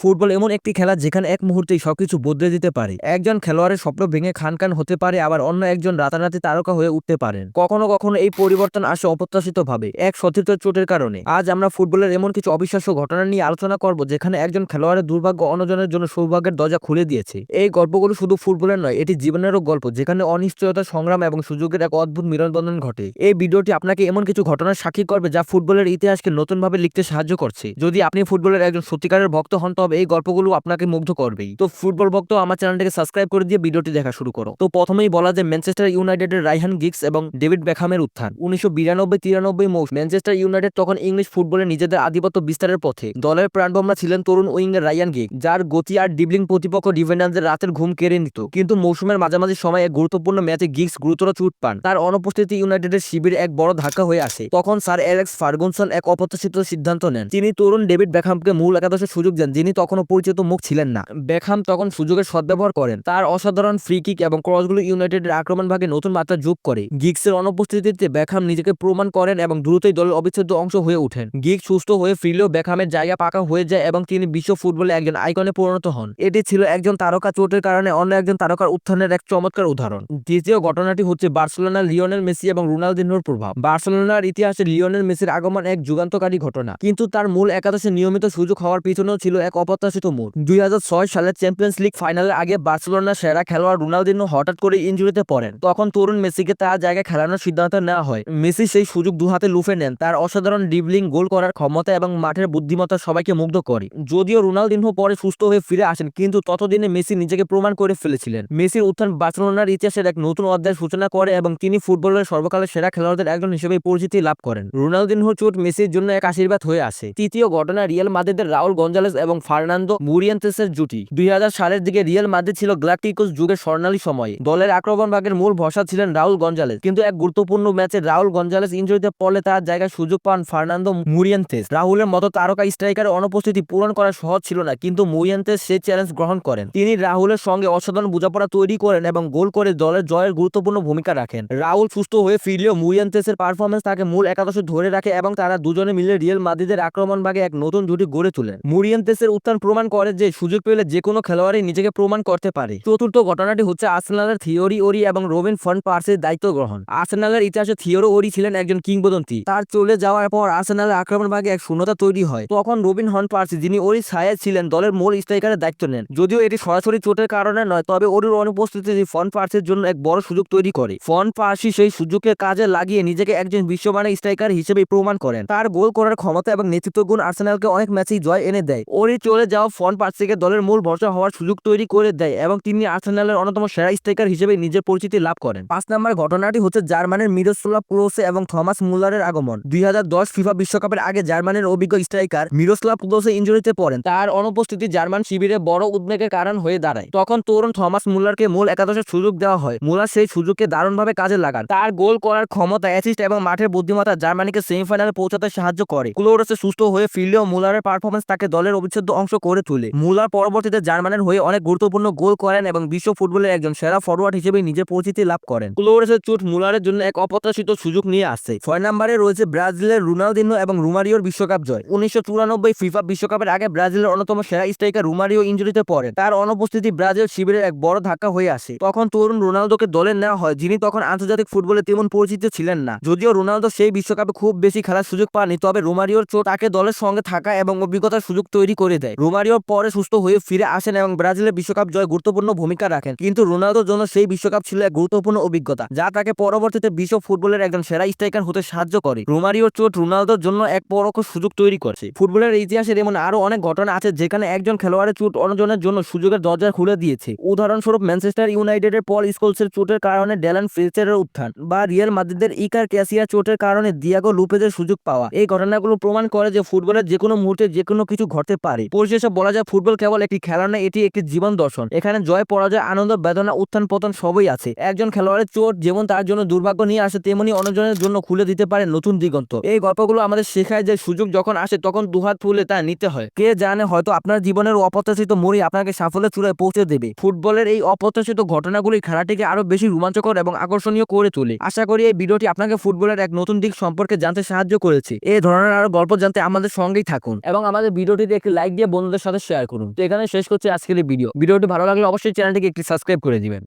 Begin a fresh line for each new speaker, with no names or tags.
Football এমন একটি খেলা যেখানে এক মুহূর্তেই সবকিছু বদলে দিতে পারে। একজন খেলোয়াড়ের স্বপ্ন ভেঙে খান হতে পারে, আবার অন্য একজন রাতারাতি তারকা হয়ে উঠতে পারেন। কখনো কখনো এই পরিবর্তন আসে অপ্রত্যাশিতভাবে, এক সতীর্থ চোটের কারণে। আজ আমরা ফুটবলের এমন কিছু অবিশ্বাস্য ঘটনা নিয়ে আলোচনা করব যেখানে একজন খেলোয়াড়ের দুর্ভাগ্য অন্যজনের জন্য সৌভাগ্যের দরজা খুলে দিয়েছে। এই গল্পগুলো শুধু ফুটবলের নয়, এটি জীবনেরও গল্প যেখানে অনিশ্চয়তা, সংগ্রাম এবং সুযোগের এক অদ্ভুত মিলনবন্ধন ঘটে। এই ভিডিওটি আপনাকে এমন কিছু ঘটনার সাক্ষী করবে যা ফুটবলের ইতিহাসকে নতুনভাবে লিখতে সাহায্য করছে। যদি আপনি ফুটবলের একজন সত্যিকারের ভক্ত হন তবে এই গল্পগুলো আপনাকে মুগ্ধ করবেই। তো ফুটবল ভক্ত, আমার চ্যানেলটিকে সাবস্ক্রাইব করে দিয়ে ভিডিওটি দেখা শুরু করো। তো প্রথমেই বলা যায় ম্যানচেস্টার ইউনাইটেডের রায়ান গিগস এবং ডেভিড বেকহামের উত্থান। 1992-93 মৌসুমে ম্যানচেস্টার ইউনাইটেড তখন ইংলিশ ফুটবলে নিজেদের আধিপত্য বিস্তারের পথে। দলের প্রাণভোমরা ছিলেন তরুণ উইঙ্গার রায়ান গিগস, যার গতি আর ড্রিবলিং প্রতিপক্ষ ডিফেন্ডারদের রাতের ঘুম কেড়ে নিত। কিন্তু মৌসুমের মাঝামাঝি সময়ে এক গুরুত্বপূর্ণ ম্যাচে গিগস গুরুতর চোট পান। তার অনুপস্থিতি ইউনাইটেডের শিবিরে এক বড় ধাক্কা হয়ে আসে। তখন স্যার অ্যালেক্স ফার্গুসন এক অপ্রত্যাশিত সিদ্ধান্ত নেন। তিনি তরুণ ডেভিড বেকহামকে মূল একাদশে সুযোগ দেন, যিনি তখনও পরিচিত মুখ ছিলেন না। বেকহাম তখন সুযোগের সদ্ব্যবহার করেন। তার অসাধারণ ফ্রি কিক এবং ক্রসগুলো ইউনাইটেডের আক্রমণ ভাগে নতুন মাত্রা যোগ করে। গিগসের অনুপস্থিতিতে বেকহাম নিজেকে প্রমাণ করেন এবং দ্রুতই দলের অবিচ্ছেদ্য অংশ হয়ে ওঠেন। গিগস সুস্থ হয়ে ফিরলেও বেকহামের জায়গা পাকা হয়ে যায় এবং তিনি বিশ্ব ফুটবলে একজন আইকনে পরিণত হন। এটি ছিল একজন তারকা চোটের কারণে অন্য একজন তারকার উত্থানের এক চমৎকার উদাহরণ। দ্বিতীয় ঘটনাটি হচ্ছে বার্সেলোনার লিওনেল মেসি এবং রোনালদিনহোর প্রভাব। বার্সেলোনার ইতিহাসে লিওনেল মেসির আগমন এক যুগান্তকারী ঘটনা, কিন্তু তার মূল একাদশে নিয়মিত সুযোগ হওয়ার পিছনেও ছিল এক অপ্রত্যাশিত মোড়। 2006 সালের চ্যাম্পিয়ন্স লিগ ফাইনালের আগে বার্সেলোনার সেরা খেলোয়াড় রোনালদিনহো হঠাৎ করে ইনজুরিতে পড়েন। তখন তরুণ মেসিকে তার জায়গায় খেলানোর সিদ্ধান্ত নেওয়া হয়। মেসি সেই সুযোগ দুহাতে লুফে নেন। তার অসাধারণ ড্রিবলিং, গোল করার ক্ষমতা এবং মাঠের বুদ্ধিমত্তা সবাইকে মুগ্ধ করে। যদিও রোনালদিনহো পরে সুস্থ হয়ে ফিরে আসেন, কিন্তু ততদিনে মেসি নিজেকে প্রমাণ করে ফেলেছিলেন। মেসির উত্থান বার্সেলোনার ইতিহাসের এক নতুন অধ্যায়ের সূচনা করে এবং তিনি ফুটবলের সর্বকালের সেরা খেলোয়াড়দের একজন হিসেবে পরিচিতি লাভ করেন। রোনালদিনহোর চোট মেসির জন্য এক আশীর্বাদ হয়ে আসে। তৃতীয় ঘটনা রিয়াল মাদ্রিদের রাউল গঞ্জালেস এবং ফার্নান্দো মুরিয়েন্তেসের জুটি। 2000 সালের দিকে রিয়াল মাদ্রিদ ছিল গ্যালাক্টিকোস যুগের স্বর্ণালী সময়ে। দলের আক্রমণ ভাগের মূল ভরসা ছিলেন রাউল গঞ্জালেস, কিন্তু এক গুরুত্বপূর্ণ ম্যাচে রাউল গঞ্জালেস ইনজুরিতে পড়লে তার জায়গায় সুযোগ পান ফার্নান্দো মুরিয়েন্তেস। রাহুলের মতো তারকা স্ট্রাইকারের অনুপস্থিতি পূরণ করা সহজ ছিল না, কিন্তু মুরিয়েন্তেস সেই চ্যালেঞ্জ গ্রহণ করেন। তিনি রাহুলের সঙ্গে অসাধারণ বোঝাপড়া তৈরি করেন এবং গোল করে দলের জয়ের গুরুত্বপূর্ণ ভূমিকা রাখেন। রাহুল সুস্থ হয়ে ফিরলেও মুরিয়েন্তেসের পারফরম্যান্স তাকে মূল একাদশে ধরে রাখে এবং তারা দুজনে মিলে রিয়াল মাদ্রিদের আক্রমণ ভাগে এক নতুন জুটি গড়ে তোলেন। মুরিয়েন্তেসের উত্থান প্রমাণ করে যে সুযোগ পেলে যে কোনো খেলোয়াড়ই নিজেকে প্রমাণ করতে পারে। চতুর্থ ঘটনাটি হচ্ছে আর্সেনালের থিওরি ওরি এবং রবিন ফ্যান পার্সির দায়িত্ব গ্রহণ। আর্সেনালের ইতিহাসে থিওরি ওরি ছিলেন একজন কিংবদন্তি। তার চলে যাওয়ার পর আর্সেনালের আক্রমণ ভাগে এক শূন্যতা তৈরি হয়। তখন রবিন ফ্যান পার্সি, যিনি ওরি ছায়া ছিলেন, দলের মূল স্ট্রাইকারের দায়িত্ব নেন। যদিও এটি সরাসরি চোটের কারণে নয়, তবে ওরির অনুপস্থিতি ফ্যান পার্সির জন্য এক বড় সুযোগ তৈরি করে। ফ্যান পার্সি সেই সুযোগকে কাজে লাগিয়ে নিজেকে একজন বিশ্বমানের স্ট্রাইকার হিসেবে প্রমাণ করেন। তার গোল করার ক্ষমতা এবং নেতৃত্ব গুণ আর্সেনালকে অনেক ম্যাচেই জয় এনে দেয়। ওরি চলে যাওয়া ফ্যান পার্সিকে দলের মূল ভরসা হওয়ার সুযোগ তৈরি করে দেয় এবং তিনি আর্সেনালের অন্যতম সেরা স্ট্রাইকার হিসেবে নিজের পরিচিতি লাভ করেন। 5 নম্বর ঘটনাটি হচ্ছে জার্মানির মিরোস্লাভ ক্লোসে এবং থমাস মুলারের আগমন। 2010 ফিফা বিশ্বকাপের আগে জার্মানির অভিজ্ঞ স্ট্রাইকার মিরোস্লাভ ক্লোসে ইনজুরিতে পড়েন। তার অনুপস্থিতি জার্মান শিবিরে বড় উদ্বেগের কারণ হয়ে দাঁড়ায়। তখন তরুণ থমাস মুলারকে মূল একাদশের সুযোগ দেওয়া হয়। মুলার সেই সুযোগকে দারুণভাবে কাজে লাগান। তার গোল করার ক্ষমতা, অ্যাসিস্ট এবং মাঠের বুদ্ধিমত্তা জার্মানিকে সেমিফাইনালে পৌঁছাতে সাহায্য করে। ক্লোরসে সুস্থ হয়ে ফিরলেও মুলারের পারফরম্যান্স তাকে দলের অবিচ্ছেদ্য অংশ করে তোলে। মুলার পরবর্তীতে জার্মানির হয়ে অনেক গুরুত্বপূর্ণ গোল করেন এবং বিশ্ব ফুটবলের একজন সেরা ফরওয়ার্ড হিসেবে নিজের পরিচিতি লাভ করেন। ক্লোরসের চোট মুলারের জন্য এক অপ্রত্যাশিত সুযোগ নিয়ে আসে। 6 নম্বরে রয়েছে ব্রাজিলের রোনালদিনহো এবং রোমারিওর বিশ্বকাপ জয়। 1994 ফিফা বিশ্বকাপের আগে ব্রাজিলের অন্যতম সেরা স্ট্রাইকার রোমারিও ইনজুরিতে পড়েন। তার অনুপস্থিতি ব্রাজিল শিবিরের এক বড় ধাক্কা হয়ে আসে। তখন তরুণ রোনালদোকে দলে নেওয়া হয়, যিনি তখন আন্তর্জাতিক ফুটবলে তেমন পরিচিত ছিলেন না। যদিও রোনালদো সেই বিশ্বকাপে খুব বেশি খেলার সুযোগ পাননি, তবে রোমারিওর চোট তাকে দলের সঙ্গে থাকা এবং অভিজ্ঞতার সুযোগ তৈরি করে দেয়। রোমারিও পরে সুস্থ হয়ে ফিরে আসেন এবং ব্রাজিলের বিশ্বকাপ জয়ে গুরুত্বপূর্ণ ভূমিকা রাখেন, কিন্তু রোনালদোর জন্য সেই বিশ্বকাপ ছিল এক গুরুত্বপূর্ণ অভিজ্ঞতা, যা তাকে পরবর্তীতে বিশ্ব ফুটবলের একজন সেরা স্ট্রাইকার হতে সাহায্য করে। রোমারিওর চোট রোনালদোর জন্য এক পরোক্ষ সুযোগ তৈরি করছে। ফুটবলের ইতিহাসের এমন আরো অনেক ঘটনা আছে যেখানে একজন খেলোয়াড়ের চোট অন্যজনের জন্য সুযোগের দরজা খুলে দিয়েছে। উদাহরণস্বরূপ ম্যানচেস্টার ইউনাইটেডের পল স্কোলসের চোটের কারণে ড্যালান ফ্লেচারের উত্থান, বা রিয়াল মাদ্রিদের ইকার ক্যাসিয়ার চোটের কারণে দিয়াগো লুপেজের সুযোগ পাওয়া। এই ঘটনাগুলো প্রমাণ করে যে ফুটবলের যে কোনো মুহূর্তে যে কোনো কিছু ঘটতে পারে। পরিশেষে বলা যায় ফুটবল কেবল একটি খেলা নয়, এটি একটি জীবন দর্শন। এখানে জয়, পরাজয়, আনন্দ, বেদনা, উত্থান পতন সবই আছে। একজন খেলোয়াড়ের চোট যেমন তার জন্য দুর্ভাগ্য নিয়ে আসে, তেমনি অন্যজনের জন্য খুলে দিতে পারে নতুন দিগন্ত। এই গল্পগুলো আমাদের শেখায় যে সুযোগ যখন আসে তখন দুহাত তুলে তা নিতে হয়। কে জানে, হয়তো আপনার জীবনের অপ্রত্যাশিত মোড়ই আপনাকে সাফল্যের চূড়ায় পৌঁছে দেবে। ফুটবলের এই অপ্রত্যাশিত ঘটনাগুলি খেলাটিকে আরো বেশি রোমাঞ্চকর এবং আকর্ষণীয় করে তোলে। আশা করি এই ভিডিওটি আপনাকে ফুটবলের এক নতুন দিক সম্পর্কে জানতে সাহায্য করেছে। এই ধরনের আরো গল্প জানতে আমাদের সঙ্গেই থাকুন এবং আমাদের ভিডিওটিতে একটি লাইক দিয়ে বন্ধুদের সাথে শেয়ার করুন। তো এখানে শেষ করছি আজকের এই ভিডিওটি ভালো লাগলে অবশ্যই চ্যানেলটিকে একটি সাবস্ক্রাইব করে দিবেন।